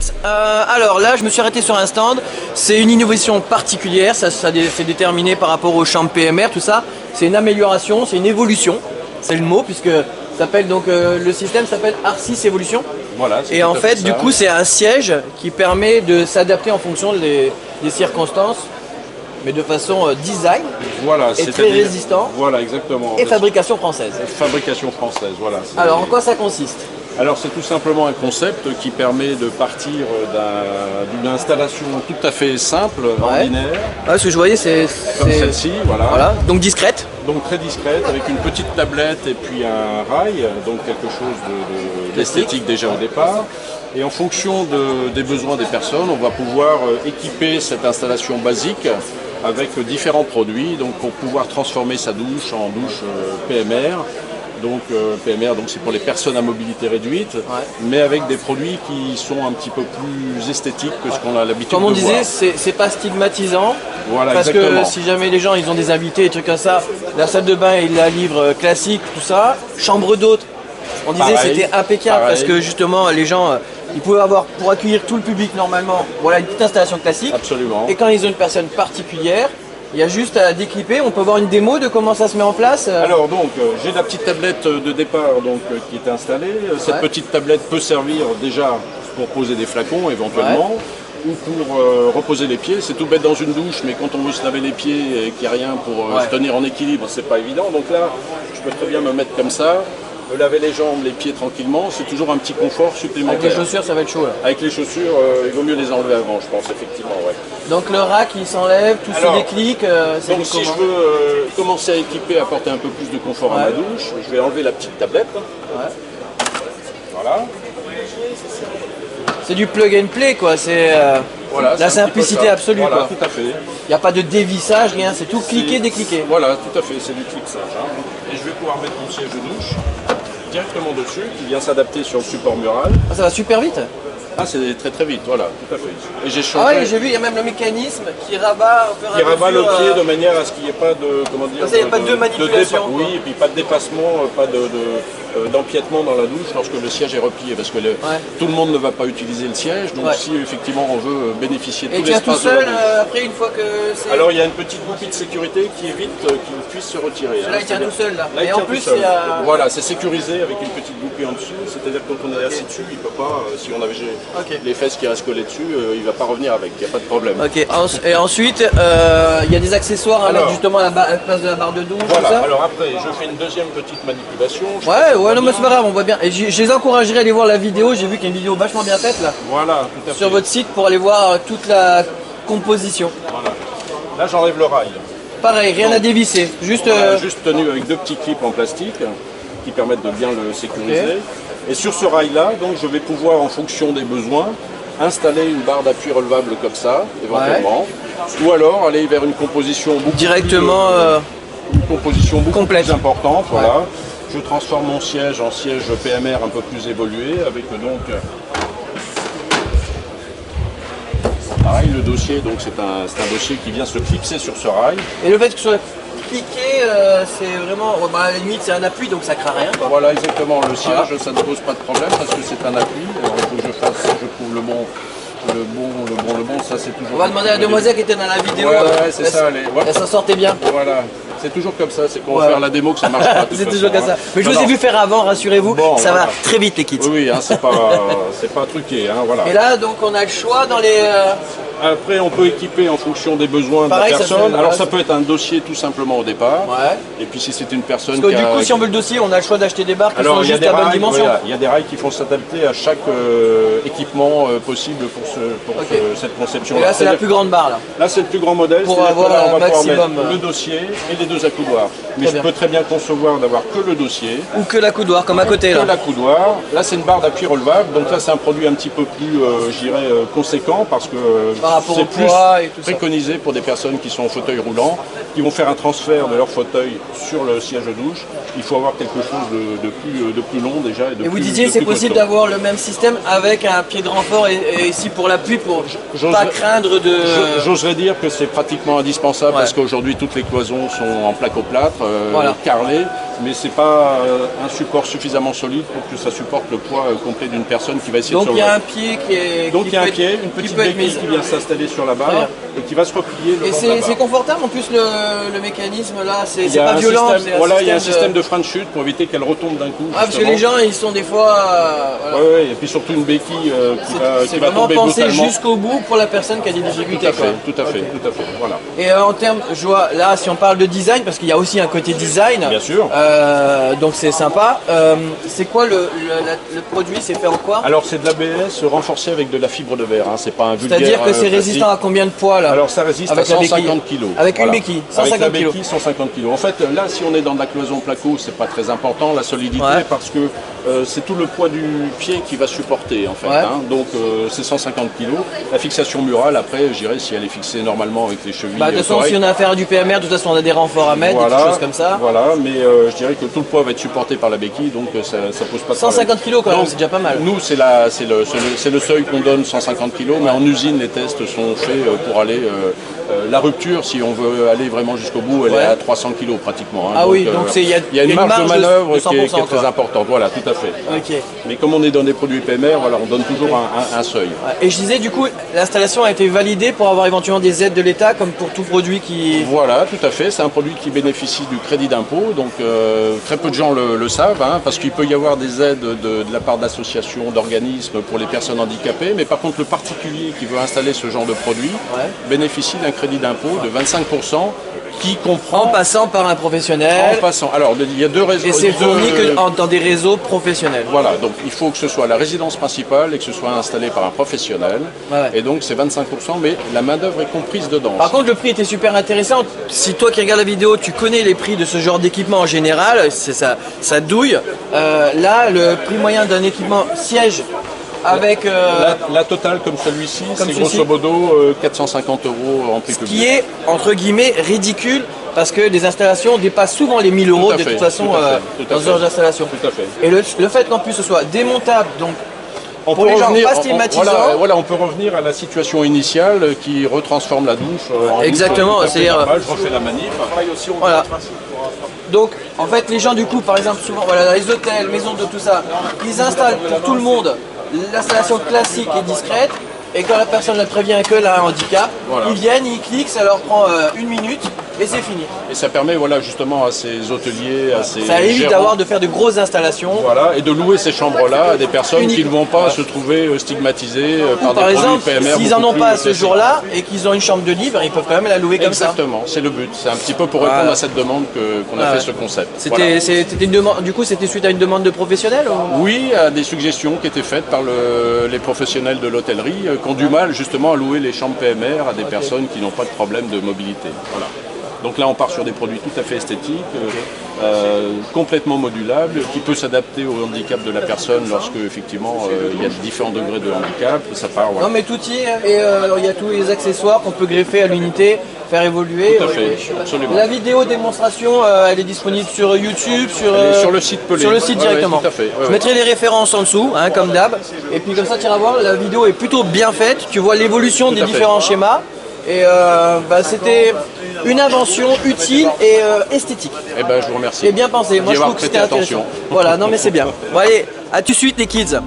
Pete. Alors là, je me suis arrêté sur un stand. C'est une innovation particulière, ça c'est déterminé par rapport aux chambres PMR, tout ça. C'est une amélioration, c'est une évolution, c'est le mot, puisque s'appelle donc le système s'appelle R6 Evolution. Voilà, et en fait, du coup, c'est un siège qui permet de s'adapter en fonction des circonstances, mais de façon design, voilà, et très résistant. Voilà, exactement. Et fabrication française. Fabrication française, voilà. Alors, en quoi ça consiste? Alors, c'est tout simplement un concept qui permet de partir d'une installation tout à fait simple, ordinaire. Ah, ce que je voyais, c'est comme celle-ci, voilà. Donc discrète. Donc très discrète, avec une petite tablette et puis un rail, donc quelque chose d'esthétique déjà au départ. Et en fonction des besoins des personnes, on va pouvoir équiper cette installation basique avec différents produits, donc pour pouvoir transformer sa douche en douche PMR. Donc PMR, donc c'est pour les personnes à mobilité réduite, mais avec des produits qui sont un petit peu plus esthétiques que ce qu'on a l'habitude de voir. Comme on disait, c'est pas stigmatisant, voilà, parce exactement. que si jamais les gens ils ont des invités, des trucs comme ça, la salle de bain ils la livrent classique, tout ça. Chambre d'hôte, on disait c'était impeccable, parce que justement les gens ils pouvaient avoir, pour accueillir tout le public normalement, voilà une petite installation classique. Absolument. Et quand ils ont une personne particulière, il y a juste à déclipper, on peut voir une démo de comment ça se met en place. Alors donc, j'ai la petite tablette de départ donc, qui est installée. Cette petite tablette peut servir déjà pour poser des flacons éventuellement, ou pour reposer les pieds. C'est tout bête dans une douche, mais quand on veut se laver les pieds et qu'il n'y a rien pour se tenir en équilibre, c'est pas évident. Donc là, je peux très bien me mettre comme ça, me laver les jambes, les pieds tranquillement, c'est toujours un petit confort supplémentaire. Avec les chaussures, ça va être chaud là. Avec les chaussures, il vaut mieux les enlever avant, je pense, effectivement. Ouais. Donc le rack il s'enlève, tout se déclic. Donc si je veux commencer à équiper, apporter un peu plus de confort à ma douche, je vais enlever la petite tablette. Voilà. C'est du plug and play quoi, c'est la simplicité absolue. Voilà, quoi. tout à fait. Il n'y a pas de dévissage, rien, c'est tout cliquer, décliquer. Voilà, tout à fait, c'est du cliquage. Et je vais pouvoir mettre mon siège de douche directement dessus, qui vient s'adapter sur le support mural. Ah, ça va super vite. Ah, c'est très très vite, voilà, tout à fait. Et j'ai changé. Ah oui, j'ai vu, il y a même le mécanisme qui rabat au fur et à mesure. Qui rabat le pied de manière à ce qu'il n'y ait pas de, comment dire, il n'y a pas de manipulation. Oui, et puis pas de dépassement, pas d'empiètement dans la douche lorsque le siège est replié, parce que tout le monde ne va pas utiliser le siège, donc si effectivement on veut bénéficier de tout l'espace. Et tu es tout seul après une fois que c'est... Alors il y a une petite goupille de sécurité qui évite qu'il puisse se retirer. Là il tient tout seul là. Et en plus voilà, c'est sécurisé avec une petite goupille en dessous, c'est-à-dire que quand on est assis dessus, il ne peut pas, si on avait les fesses qui restent collées dessus, il ne va pas revenir avec, il n'y a pas de problème. Ok, et ensuite il y a des accessoires à mettre justement à la place de la barre de douche. Voilà, tout ça. alors après je fais une deuxième petite manipulation. Ouais, non mais c'est pas grave, on voit bien. Et je les encouragerai à aller voir la vidéo, j'ai vu qu'il y a une vidéo vachement bien faite là. Voilà, tout à fait. Sur votre site pour aller voir toute la composition. Voilà. Là j'enlève le rail. Pareil, rien à dévisser, juste... juste tenu avec deux petits clips en plastique qui permettent de bien le sécuriser. Et sur ce rail-là, donc je vais pouvoir, en fonction des besoins, installer une barre d'appui relevable comme ça, éventuellement. Ou alors aller vers une composition beaucoup plus importante. Voilà. Je transforme mon siège en siège PMR un peu plus évolué, avec donc... Pareil, le dossier, donc c'est un dossier qui vient se clipser sur ce rail. Et le fait que ce soit cliqué, c'est vraiment, à la limite c'est un appui donc ça craint rien. Voilà exactement, le siège ça ne pose pas de problème parce que c'est un appui. Alors il faut que je trouve le bon, ça c'est toujours... On va demander à la demoiselle qui était dans la vidéo, c'est ça, elle s'en sortait bien. Voilà, c'est toujours comme ça, c'est qu'on va faire la démo que ça marche pas. C'est toujours comme ça. Mais je vous ai vu faire avant, rassurez-vous, ça va très vite les kits. Oui, c'est pas truqué, voilà. Et là donc on a le choix dans les... Après, on peut équiper en fonction des besoins de la personne. Alors, ça peut être un dossier tout simplement au départ. Et puis, si c'est une personne Parce que du coup, si on veut le dossier, on a le choix d'acheter des barres qui sont juste à bonne dimension. Il y a des rails qui font s'adapter à chaque équipement possible pour cette conception. Et là, c'est la plus grande barre. Là, c'est le plus grand modèle. Pour avoir on va pouvoir mettre maximum le dossier et les deux accoudoirs. Mais je peux très bien concevoir d'avoir que le dossier. Ou que l'accoudoir, comme à côté. Que l'accoudoir. Là, c'est une barre d'appui relevable. Donc là, c'est un produit un petit peu plus, je dirais, conséquent parce que c'est plus préconisé pour des personnes qui sont en fauteuil roulant qui vont faire un transfert de leur fauteuil sur le siège de douche, il faut avoir quelque chose de plus long déjà. Et vous disiez c'est possible d'avoir le même système avec un pied de renfort et ici pour l'appui pour pas craindre de... J'oserais dire que c'est pratiquement indispensable parce qu'aujourd'hui toutes les cloisons sont en placo-plâtre, carrelées, mais c'est pas un support suffisamment solide pour que ça supporte le poids complet d'une personne qui va essayer de se relever. Donc il y a un pied qui est... Donc il y a un pied, une petite béquille qui vient s'installer sur la barre et qui va se replier. Et c'est confortable en plus le mécanisme là, c'est pas violent. Il y a un système de frein de chute pour éviter qu'elle retombe d'un coup. Ah, parce que les gens ils sont des fois... et puis surtout une béquille qui va tomber vraiment pensé brutalement. jusqu'au bout pour la personne qui a des difficultés. Tout à fait, voilà. Et en termes, je vois là si on parle de design, parce qu'il y a aussi un côté design. Bien sûr. Donc c'est sympa. C'est quoi le produit? C'est fait en quoi? Alors c'est de l'ABS renforcé avec de la fibre de verre, hein. C'est pas un vulgaire. C'est-à-dire que c'est résistant à combien de poids là? Alors ça résiste à 150 kg. Avec une béquille, 150 Avec la kg. béquille, 150 kg. En fait, là, si on est dans de la cloison placo, c'est pas très important la solidité parce que c'est tout le poids du pied qui va supporter en fait. Hein. Donc c'est 150 kg. La fixation murale, après, je dirais si elle est fixée normalement avec les chevilles. De toute façon, si on a affaire à du PMR, de toute façon, on a des renforts à mettre, des choses comme ça. Voilà, mais je dirais que tout le poids va être supporté par la béquille, donc ça pose pas de 150 kg quand même, c'est déjà pas mal. Nous, c'est le seuil qu'on donne, 150 kg, mais en usine, les tests sont faits pour aller. La rupture, si on veut aller vraiment jusqu'au bout, elle est à 300 kg pratiquement. Hein. Ah donc, oui, donc il y a une marge de manœuvre qui est très importante. Voilà, tout à fait. Okay. Mais comme on est dans des produits PMR, voilà, on donne toujours un seuil. Et je disais, du coup, l'installation a été validée pour avoir éventuellement des aides de l'État, comme pour tout produit qui... Voilà, tout à fait. C'est un produit qui bénéficie du crédit d'impôt. Donc très peu de gens le savent, hein, parce qu'il peut y avoir des aides de la part d'associations, d'organismes pour les personnes handicapées. Mais par contre, le particulier qui veut installer ce genre de produit bénéficie d'un crédit d'impôt de 25% qui comprend... En passant par un professionnel. En passant. Alors, il y a deux réseaux. Et c'est fourni dans des réseaux professionnels. Voilà, donc il faut que ce soit la résidence principale et que ce soit installé par un professionnel. Et donc c'est 25%, mais la main-d'œuvre est comprise dedans. Par contre, le prix était super intéressant. Si toi qui regardes la vidéo, tu connais les prix de ce genre d'équipement en général, c'est ça douille. Là, le prix moyen d'un équipement siège avec... La totale comme celui-ci, c'est grosso modo 450 € en prix public. Ce qui est, entre guillemets, ridicule, parce que les installations dépassent souvent les 1000 € de toute façon dans ce genre d'installation. Tout à fait. Et le fait qu'en plus ce soit démontable, donc pour les gens pas stigmatisants. Voilà, on peut revenir à la situation initiale qui retransforme la douche en exactement, c'est-à-dire... Je refais la manip. Voilà. Donc, en fait, les gens, du coup, par exemple, souvent, voilà, dans les hôtels, maisons de tout ça, ils installent pour tout le monde l'installation classique et discrète, et quand la personne la prévient qu'elle a un handicap, ils viennent, ils cliquent, ça leur prend 1 minute, et c'est fini. Et ça permet justement à ces hôteliers, à ces ça évite de faire de grosses installations. Voilà, et de louer ces chambres-là à des personnes qui ne vont pas se trouver stigmatisées par des exemple, produits PMR. S'ils n'en ont pas ce jour-là et qu'ils ont une chambre de libre, ils peuvent quand même la louer comme ça. Exactement, c'est le but. C'est un petit peu pour répondre à cette demande qu'on a fait ce concept. C'était une demande. Du coup, c'était suite à une demande de professionnels Oui, à des suggestions qui étaient faites par les professionnels de l'hôtellerie qui ont du mal justement à louer les chambres PMR à des personnes qui n'ont pas de problème de mobilité. Voilà. Donc là, on part sur des produits tout à fait esthétiques, complètement modulables, qui peut s'adapter au handicap de la personne lorsque, effectivement, il y a différents degrés de handicap. Ça part, Non, mais tout y est, et il y a tous les accessoires qu'on peut greffer à l'unité, faire évoluer. Tout à fait, absolument. La vidéo démonstration, elle est disponible sur YouTube, sur le site Pelé. Sur le site directement. Tout à fait. Je mettrai les références en dessous, hein, comme d'hab. Et puis comme ça, tu iras voir, la vidéo est plutôt bien faite. Tu vois l'évolution des différents schémas. Et c'était une invention utile et esthétique. Eh ben, je vous remercie. Et bien pensé. Moi, je trouve que c'était intéressant. Voilà, non mais c'est bien. Bon allez, à tout de suite les kids.